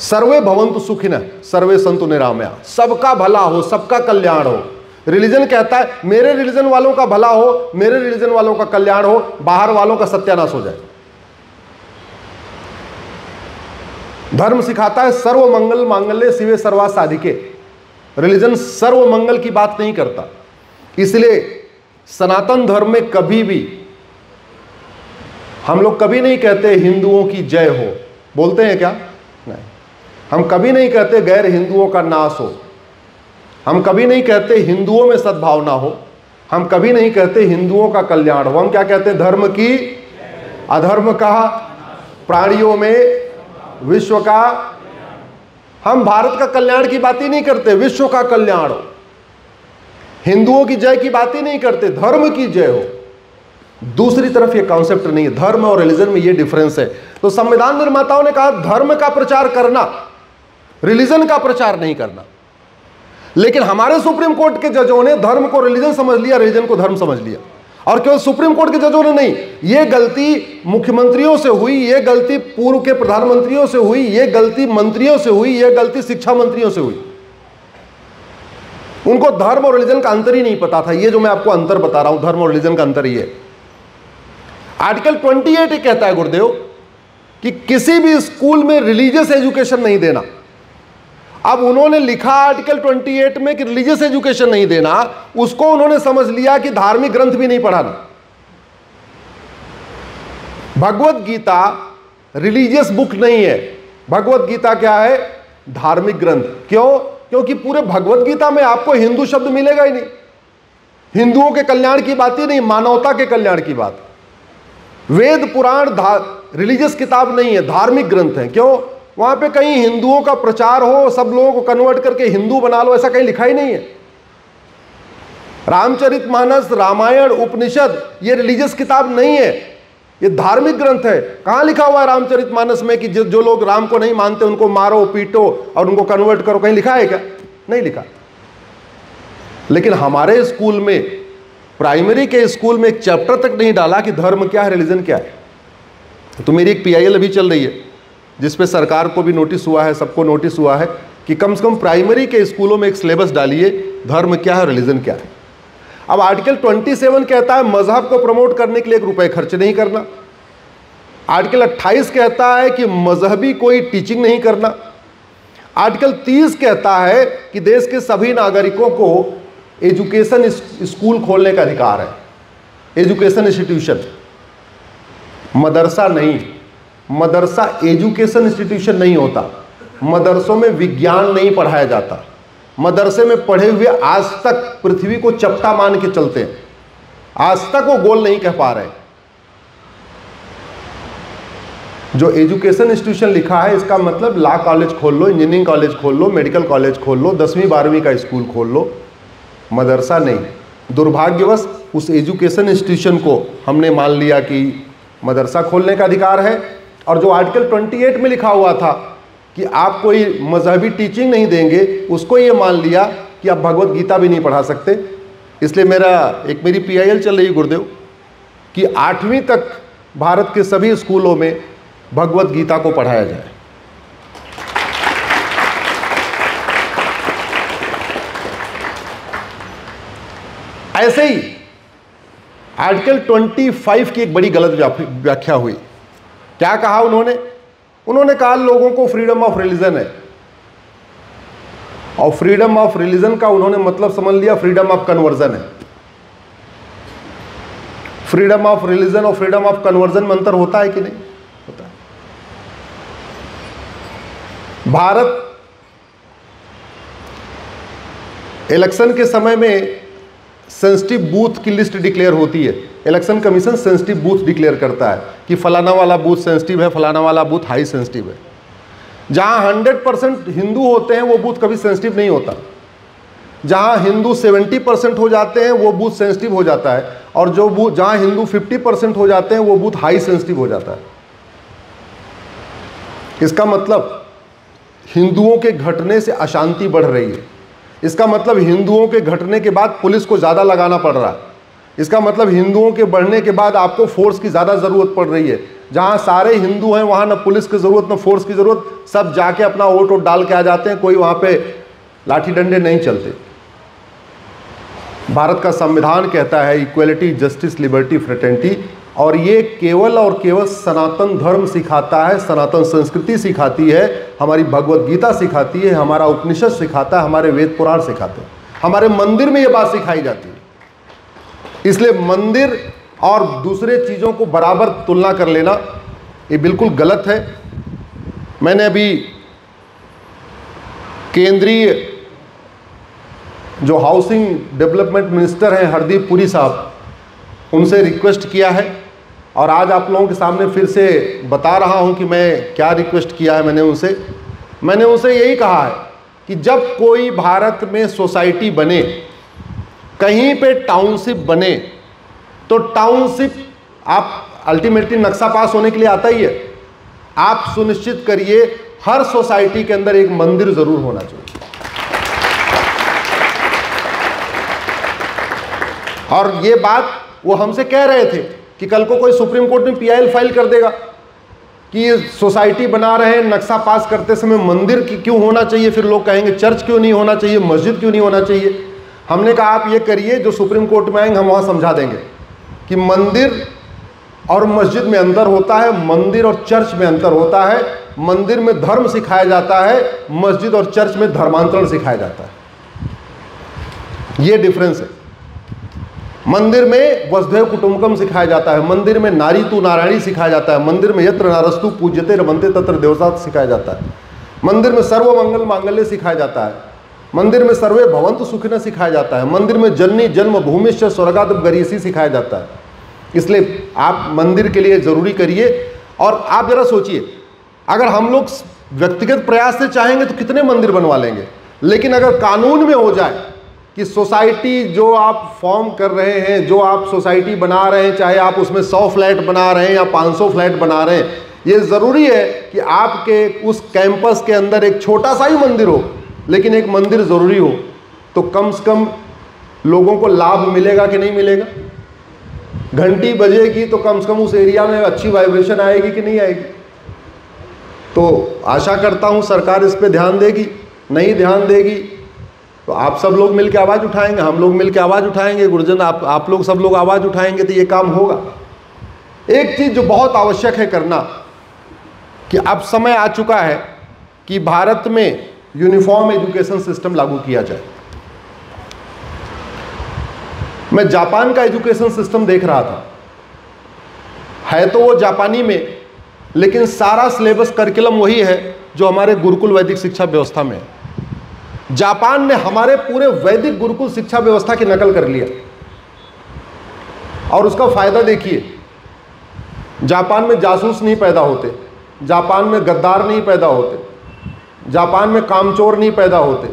सर्वे भवन्तु सुखिनः सर्वे सन्तु निरामया, सबका भला हो, सबका कल्याण हो। रिलीजन कहता है मेरे रिलीजन वालों का भला हो, मेरे रिलीजन वालों का कल्याण हो, बाहर वालों का सत्यानाश हो जाए। धर्म सिखाता है सर्व मंगल मांगल्ये शिवे सर्वा साधिके। रिलीजन सर्व मंगल की बात नहीं करता। इसलिए सनातन धर्म में कभी भी हम लोग कभी नहीं कहते हिंदुओं की जय हो। बोलते हैं क्या? नहीं। हम कभी नहीं कहते गैर हिंदुओं का नाश हो। हम कभी नहीं कहते हिंदुओं में सद्भावना हो। हम कभी नहीं कहते हिंदुओं का कल्याण हो। हम क्या कहते हैं? धर्म की, अधर्म का, प्राणियों में विश्व का। हम भारत का कल्याण की बात ही नहीं करते, विश्व का कल्याण हो। हिंदुओं की जय की बात ही नहीं करते, धर्म की जय हो। दूसरी तरफ ये कॉन्सेप्ट नहीं है। धर्म और रिलीजन में ये डिफरेंस है। तो संविधान निर्माताओं ने कहा धर्म का प्रचार करना, रिलीजन का प्रचार नहीं करना। लेकिन हमारे सुप्रीम कोर्ट के जजों ने धर्म को रिलीजन समझ लिया, रिलीजन को धर्म समझ लिया। और केवल सुप्रीम कोर्ट के जजों ने नहीं, ये गलती मुख्यमंत्रियों से हुई, ये गलती पूर्व के प्रधानमंत्रियों से हुई, ये गलती मंत्रियों से हुई, ये गलती शिक्षा मंत्रियों से हुई। उनको धर्म और रिलीजन का अंतर ही नहीं पता था। ये जो मैं आपको अंतर बता रहा हूं, धर्म और रिलीजन का अंतर ये। आर्टिकल 28 ये कहता है गुरुदेव कि किसी भी स्कूल में रिलीजियस एजुकेशन नहीं देना। अब उन्होंने लिखा आर्टिकल 28 में कि रिलीजियस एजुकेशन नहीं देना, उसको उन्होंने समझ लिया कि धार्मिक ग्रंथ भी नहीं पढ़ाना। भगवत गीता रिलीजियस बुक नहीं है। भगवत गीता क्या है? धार्मिक ग्रंथ। क्यों? क्योंकि पूरे भगवत गीता में आपको हिंदू शब्द मिलेगा ही नहीं। हिंदुओं के कल्याण की बात ही नहीं, मानवता के कल्याण की बात। वेद पुराण रिलीजियस किताब नहीं है, धार्मिक ग्रंथ है। क्यों? वहां पे कहीं हिंदुओं का प्रचार हो, सब लोगों को कन्वर्ट करके हिंदू बना लो, ऐसा कहीं लिखा ही नहीं है। रामचरितमानस, रामायण, उपनिषद ये रिलीजियस किताब नहीं है, ये धार्मिक ग्रंथ है। कहां लिखा हुआ है रामचरितमानस में कि जो लोग राम को नहीं मानते उनको मारो, पीटो और उनको कन्वर्ट करो? कहीं लिखा है क्या? नहीं लिखा। लेकिन हमारे स्कूल में, प्राइमरी के स्कूल में एक चैप्टर तक नहीं डाला कि धर्म क्या है, रिलीजन क्या है। तो मेरी एक PIL अभी चल रही है जिसपे सरकार को भी नोटिस हुआ है, सबको नोटिस हुआ है कि कम से कम प्राइमरी के स्कूलों में एक सिलेबस डालिए, धर्म क्या है, रिलीजन क्या है। अब आर्टिकल 27 कहता है मजहब को प्रमोट करने के लिए 1 रुपए खर्च नहीं करना। आर्टिकल 28 कहता है कि मजहबी कोई टीचिंग नहीं करना। आर्टिकल 30 कहता है कि देश के सभी नागरिकों को एजुकेशन स्कूल खोलने का अधिकार है, एजुकेशन इंस्टीट्यूशन। मदरसा नहीं, मदरसा एजुकेशन इंस्टीट्यूशन नहीं होता। मदरसों में विज्ञान नहीं पढ़ाया जाता। मदरसे में पढ़े हुए आज तक पृथ्वी को चपटा मान के चलते हैं, आज तक वो गोल नहीं कह पा रहे। जो एजुकेशन इंस्टीट्यूशन लिखा है इसका मतलब लॉ कॉलेज खोल लो, इंजीनियरिंग कॉलेज खोल लो, मेडिकल कॉलेज खोल लो, 10वीं 12वीं का स्कूल खोल लो, मदरसा नहीं। दुर्भाग्यवश उस एजुकेशन इंस्टीट्यूशन को हमने मान लिया कि मदरसा खोलने का अधिकार है। और जो आर्टिकल 28 में लिखा हुआ था कि आप कोई मजहबी टीचिंग नहीं देंगे, उसको ये मान लिया कि आप भगवत गीता भी नहीं पढ़ा सकते। इसलिए मेरी PIL चल रही गुरुदेव कि 8वीं तक भारत के सभी स्कूलों में भगवत गीता को पढ़ाया जाए। ऐसे ही आर्टिकल 25 की एक बड़ी गलत व्याख्या हुई। क्या कहा उन्होंने कहा लोगों को फ्रीडम ऑफ रिलीजन है, और फ्रीडम ऑफ रिलीजन का उन्होंने मतलब समझ लिया फ्रीडम ऑफ कन्वर्जन है। फ्रीडम ऑफ रिलीजन और फ्रीडम ऑफ कन्वर्जन में अंतर होता है कि नहीं? होता है। भारत इलेक्शन के समय में सेंसिटिव बूथ की लिस्ट डिक्लेयर होती है। Election commission sensitive booth declare करता है कि फलाना वाला बूथ सेंसिटिव है, फलाना वाला बूथ हाई सेंसिटिव है। जहां 100% हिंदू होते हैं वो बूथ कभी सेंसिटिव नहीं होता। जहां हिंदू 70% हो जाते हैं वो बूथ सेंसिटिव हो जाता है, और जो बूथ जहां हिंदू 50% हो जाते हैं वो बूथ हाई सेंसिटिव हो जाता है। इसका मतलब हिंदुओं के घटने से अशांति बढ़ रही है। इसका मतलब हिंदुओं के घटने के बाद पुलिस को ज़्यादा लगाना पड़ रहा है। इसका मतलब हिंदुओं के बढ़ने के बाद आपको फोर्स की ज़्यादा ज़रूरत पड़ रही है। जहां सारे हिंदू हैं वहां ना पुलिस की जरूरत ना फोर्स की जरूरत, सब जाके अपना वोट डाल के आ जाते हैं, कोई वहां पे लाठी डंडे नहीं चलते। भारत का संविधान कहता है इक्वलिटी, जस्टिस, लिबर्टी, फ्रेटर्निटी, और ये केवल और केवल सनातन धर्म सिखाता है, सनातन संस्कृति सिखाती है, हमारी भगवत गीता सिखाती है, हमारा उपनिषद सिखाता है, हमारे वेद पुराण सिखाते हैं, हमारे मंदिर में ये बात सिखाई जाती है। इसलिए मंदिर और दूसरे चीज़ों को बराबर तुलना कर लेना ये बिल्कुल गलत है। मैंने अभी केंद्रीय जो हाउसिंग डेवलपमेंट मिनिस्टर हैं हरदीप पुरी साहब, उनसे रिक्वेस्ट किया है और आज आप लोगों के सामने फिर से बता रहा हूं कि मैं क्या रिक्वेस्ट किया है। मैंने उनसे यही कहा है कि जब कोई भारत में सोसाइटी बने, कहीं पे टाउनशिप बने, तो टाउनशिप आप अल्टीमेटली नक्शा पास होने के लिए आता ही है, आप सुनिश्चित करिए हर सोसाइटी के अंदर एक मंदिर जरूर होना चाहिए। और ये बात वो हमसे कह रहे थे कि कल को कोई सुप्रीम कोर्ट में पीआईएल फाइल कर देगा कि सोसाइटी बना रहे हैं, नक्शा पास करते समय मंदिर क्यों होना चाहिए, फिर लोग कहेंगे चर्च क्यों नहीं होना चाहिए, मस्जिद क्यों नहीं होना चाहिए। हमने कहा आप ये करिए, जो सुप्रीम कोर्ट में आएंगे हम वहाँ समझा देंगे कि मंदिर और मस्जिद में अंतर होता है, मंदिर और चर्च में अंतर होता है। मंदिर में धर्म सिखाया जाता है, मस्जिद और चर्च में धर्मांतरण सिखाया जाता है, ये डिफरेंस है। मंदिर में वसुधैव कुटुंबकम सिखाया जाता है, मंदिर में नारी तू नारायणी सिखाया जाता है, मंदिर में यत्र नारस्तु पूज्यते रमन्ते तत्र देवता सिखाया जाता है, मंदिर में सर्वमंगल मांगल्य सिखाया जाता है, मंदिर में सर्वे भवन्तु सुखिनः सिखाया जाता है, मंदिर में जननी जन्म भूमिश्च स्वर्गात् गरीयसी सिखाया जाता है। इसलिए आप मंदिर के लिए ज़रूरी करिए। और आप जरा सोचिए, अगर हम लोग व्यक्तिगत प्रयास से चाहेंगे तो कितने मंदिर बनवा लेंगे, लेकिन अगर कानून में हो जाए कि सोसाइटी जो आप फॉर्म कर रहे हैं, जो आप सोसाइटी बना रहे हैं, चाहे आप उसमें 100 फ्लैट बना रहे हैं या 500 फ्लैट बना रहे हैं, ये ज़रूरी है कि आपके उस कैंपस के अंदर एक छोटा सा ही मंदिर हो, लेकिन एक मंदिर ज़रूरी हो, तो कम से कम लोगों को लाभ मिलेगा कि नहीं मिलेगा। घंटी बजेगी तो कम से कम उस एरिया में अच्छी वाइब्रेशन आएगी कि नहीं आएगी। तो आशा करता हूँ सरकार इस पे ध्यान देगी, नहीं ध्यान देगी तो आप सब लोग मिलकर आवाज़ उठाएंगे, हम लोग मिलकर आवाज़ उठाएंगे, गुरुजन आप लोग सब लोग आवाज़ उठाएंगे तो ये काम होगा। एक चीज़ जो बहुत आवश्यक है करना, कि अब समय आ चुका है कि भारत में यूनिफॉर्म एजुकेशन सिस्टम लागू किया जाए। मैं जापान का एजुकेशन सिस्टम देख रहा था, है तो वो जापानी में, लेकिन सारा सिलेबस करिकुलम वही है जो हमारे गुरुकुल वैदिक शिक्षा व्यवस्था में है। जापान ने हमारे पूरे वैदिक गुरुकुल शिक्षा व्यवस्था की नकल कर लिया और उसका फायदा देखिए। जापान में जासूस नहीं पैदा होते, जापान में गद्दार नहीं पैदा होते, जापान में कामचोर नहीं पैदा होते,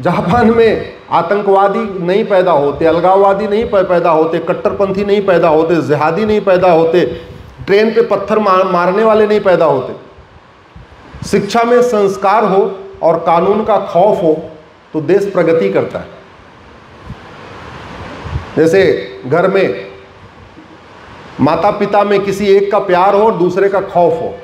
जापान में आतंकवादी नहीं पैदा होते, अलगाववादी नहीं पैदा होते, कट्टरपंथी नहीं पैदा होते, जिहादी नहीं पैदा होते, ट्रेन पे पत्थर मारने वाले नहीं पैदा होते। शिक्षा में संस्कार हो और कानून का खौफ हो तो देश प्रगति करता है। जैसे घर में माता पिता में किसी एक का प्यार हो और दूसरे का खौफ हो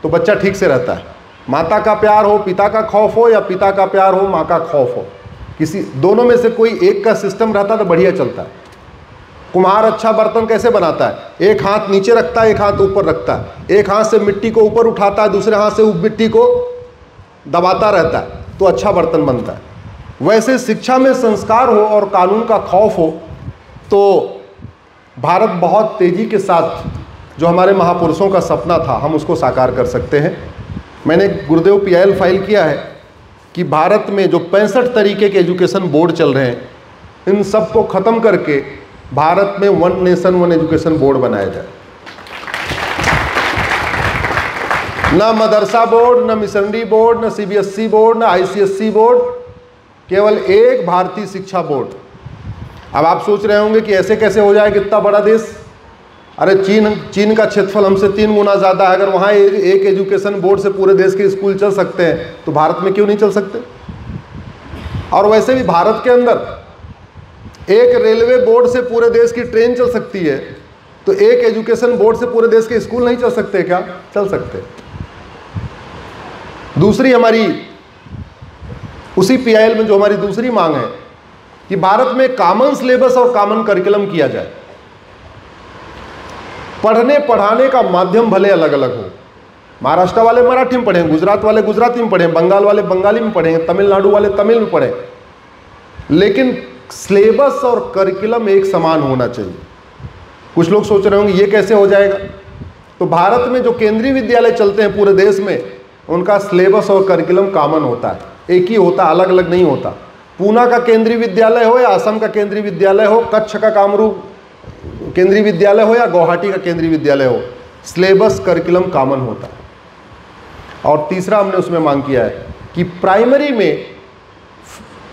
तो बच्चा ठीक से रहता है। माता का प्यार हो, पिता का खौफ हो, या पिता का प्यार हो, माँ का खौफ हो, किसी दोनों में से कोई एक का सिस्टम रहता तो बढ़िया चलता है। कुम्हार अच्छा बर्तन कैसे बनाता है, एक हाथ नीचे रखता है, एक हाथ ऊपर रखता है, एक हाथ से मिट्टी को ऊपर उठाता है, दूसरे हाथ से मिट्टी को दबाता रहता है, तो अच्छा बर्तन बनता है। वैसे शिक्षा में संस्कार हो और कानून का खौफ हो तो भारत बहुत तेजी के साथ जो हमारे महापुरुषों का सपना था हम उसको साकार कर सकते हैं। मैंने गुरुदेव पीआईएल फाइल किया है कि भारत में जो 65 तरीके के एजुकेशन बोर्ड चल रहे हैं, इन सब को ख़त्म करके भारत में 1 नेशन 1 एजुकेशन बोर्ड बनाया जाए। ना मदरसा बोर्ड, न मिशनरी बोर्ड, न सीबीएसई बोर्ड, न आईसीएसई बोर्ड, केवल एक भारतीय शिक्षा बोर्ड। अब आप सोच रहे होंगे कि ऐसे कैसे हो जाए, कितना बड़ा देश। अरे चीन का क्षेत्रफल हमसे 3 गुना ज़्यादा है। अगर वहाँ एक एजुकेशन बोर्ड से पूरे देश के स्कूल चल सकते हैं तो भारत में क्यों नहीं चल सकते। और वैसे भी भारत के अंदर एक रेलवे बोर्ड से पूरे देश की ट्रेन चल सकती है तो एक एजुकेशन बोर्ड से पूरे देश के स्कूल नहीं चल सकते क्या? चल सकते। दूसरी हमारी उसी पीआईएल में जो हमारी दूसरी मांग है कि भारत में कॉमन सिलेबस और कॉमन करिकुलम किया जाए। पढ़ने पढ़ाने का माध्यम भले अलग अलग हो, महाराष्ट्र वाले मराठी में पढ़ें, गुजरात वाले गुजराती में पढ़ें, बंगाल वाले बंगाली में पढ़ें, तमिलनाडु वाले तमिल में पढ़ें, लेकिन सिलेबस और करिकुलम एक समान होना चाहिए। कुछ लोग सोच रहे होंगे ये कैसे हो जाएगा? तो भारत में जो केंद्रीय विद्यालय चलते हैं पूरे देश में, उनका सिलेबस और करिकुलम कॉमन होता है, एक ही होता, अलग अलग नहीं होता। पूना का केंद्रीय विद्यालय हो या असम का केंद्रीय विद्यालय हो, कच्छ का कामरूप केंद्रीय विद्यालय हो या गुवाहाटी का केंद्रीय विद्यालय हो, सिलेबस करिकुलम कॉमन होता है। और तीसरा हमने उसमें मांग किया है कि प्राइमरी में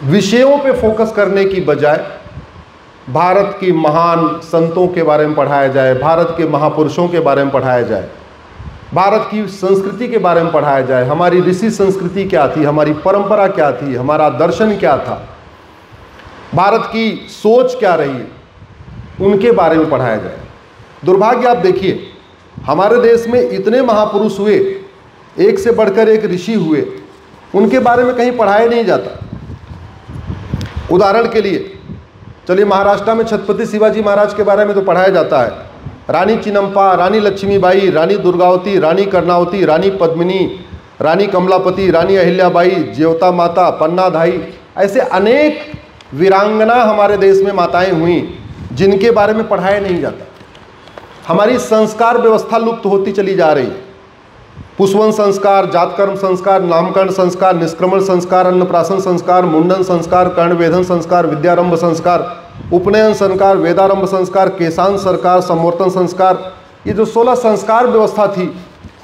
विषयों पे फोकस करने की बजाय भारत की महान संतों के बारे में पढ़ाया जाए, भारत के महापुरुषों के बारे में पढ़ाया जाए, भारत की संस्कृति के बारे में पढ़ाया जाए, हमारी ऋषि संस्कृति क्या थी, हमारी परंपरा क्या थी, हमारा दर्शन क्या था, भारत की सोच क्या रही, उनके बारे में पढ़ाया जाए। दुर्भाग्य आप देखिए, हमारे देश में इतने महापुरुष हुए, एक से बढ़कर एक ऋषि हुए, उनके बारे में कहीं पढ़ाया नहीं जाता। उदाहरण के लिए चलिए, महाराष्ट्र में छत्रपति शिवाजी महाराज के बारे में तो पढ़ाया जाता है, रानी चिन्नप्पा, रानी लक्ष्मीबाई, रानी दुर्गावती, रानी कर्णावती, रानी पद्मिनी, रानी कमलापति, रानी अहिल्याबाई, ज्योता माता, पन्नाधाई, ऐसे अनेक वीरांगना हमारे देश में माताएं हुई जिनके बारे में पढ़ाया नहीं जाता। हमारी संस्कार व्यवस्था लुप्त होती चली जा रही है। पुष्पवन संस्कार, जातकर्म संस्कार, नामकरण संस्कार, निष्क्रमण संस्कार, अन्नप्राशन संस्कार, मुंडन संस्कार, कर्णवेधन संस्कार, विद्यारंभ संस्कार, उपनयन संस्कार, वेदारंभ संस्कार, केशांत संस्कार, संवर्तन संस्कार, ये जो 16 संस्कार व्यवस्था थी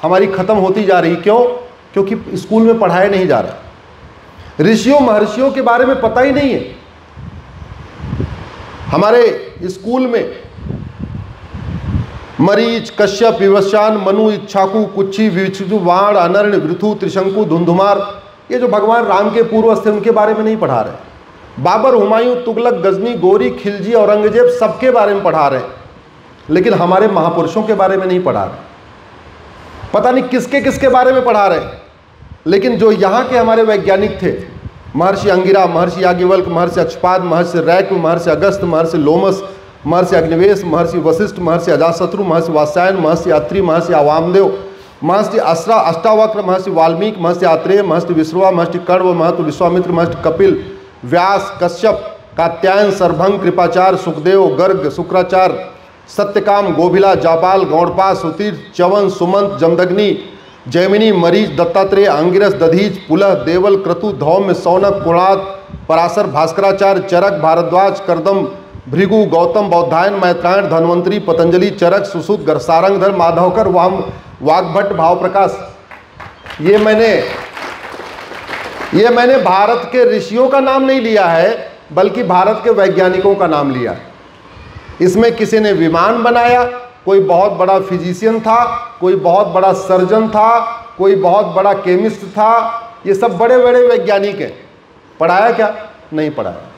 हमारी खत्म होती जा रही। क्यों? क्योंकि स्कूल में पढ़ाया नहीं जा रहा। ऋषियों महर्षियों के बारे में पता ही नहीं है। हमारे स्कूल में मरीच, कश्यप, विवस्वान, मनु, इच्छाकु, कुच्छी, विक्षु, वाण, अनर्य, वृथु, त्रिशंकु, धुंधुमार, ये जो भगवान राम के पूर्वज थे उनके बारे में नहीं पढ़ा रहे। बाबर, हुमायूं, तुगलक, गजनी, गोरी, खिलजी, औरंगजेब सबके बारे में पढ़ा रहे, लेकिन हमारे महापुरुषों के बारे में नहीं पढ़ा रहे। पता नहीं किसके किसके बारे में पढ़ा रहे, लेकिन जो यहाँ के हमारे वैज्ञानिक थे, महर्षि अंगिरा, महर्षि याज्ञवल्क्य, महर्षि अक्षपाद, महर्षि रैक्य, महर्षि अगस्त्य, महर्षि लोमस, महर्षि अग्निवेश, महर्षि वशिष्ठ, महर्षि अजातशत्रु, महर्षि वात्स्यायन, महर्षि अत्रि, महर्षि वामदेव, महर्षि अष्टावक्र, महर्षि वाल्मीकि, महर्षि आत्रेय, महर्षि विश्रवा, महर्षि कण्व, महर्षि विश्वामित्र, महर्षि कपिल, व्यास, कश्यप, कात्यायन, सरभंग, कृपाचार्य, सुखदेव, गर्ग, शुक्राचार्य, सत्यकाम, गोभिला, जापाल, गौड़पाद, सुतीर, च्यवन, सुमंत, जमदग्नि, जैमिनी, मरीच, दत्तात्रेय, अंगिरस, दधीच, पुलह, देवल, क्रतु, धौम्य, सौनक, कुणाद, पराशर, भास्कराचार्य, चरक, भारद्वाज, करदम, भृगु, गौतम, बौद्धायन, मैत्रायण, धन्वंतरी, पतंजलि, चरक, सुश्रुत, सारंगधर, माधवकर, वाग्भट्ट, भावप्रकाश। ये मैंने भारत के ऋषियों का नाम नहीं लिया है, बल्कि भारत के वैज्ञानिकों का नाम लिया। इसमें किसी ने विमान बनाया, कोई बहुत बड़ा फिजिशियन था, कोई बहुत बड़ा सर्जन था, कोई बहुत बड़ा केमिस्ट था, ये सब बड़े बड़े वैज्ञानिक हैं। पढ़ाया क्या? नहीं पढ़ाया।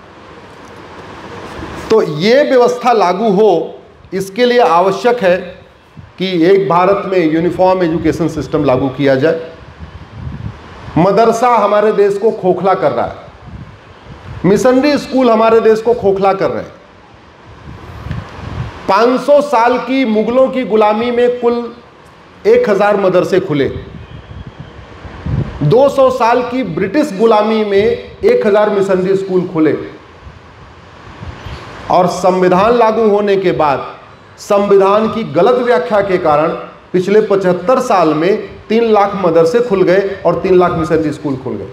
तो ये व्यवस्था लागू हो, इसके लिए आवश्यक है कि एक भारत में यूनिफॉर्म एजुकेशन सिस्टम लागू किया जाए। मदरसा हमारे देश को खोखला कर रहा है, मिशनरी स्कूल हमारे देश को खोखला कर रहे हैं। 500 साल की मुगलों की गुलामी में कुल 1000 मदरसे खुले, 200 साल की ब्रिटिश गुलामी में 1000 मिशनरी स्कूल खुले, और संविधान लागू होने के बाद संविधान की गलत व्याख्या के कारण पिछले 75 साल में 3 लाख मदरसे खुल गए और 3 लाख मिशनरी स्कूल खुल गए।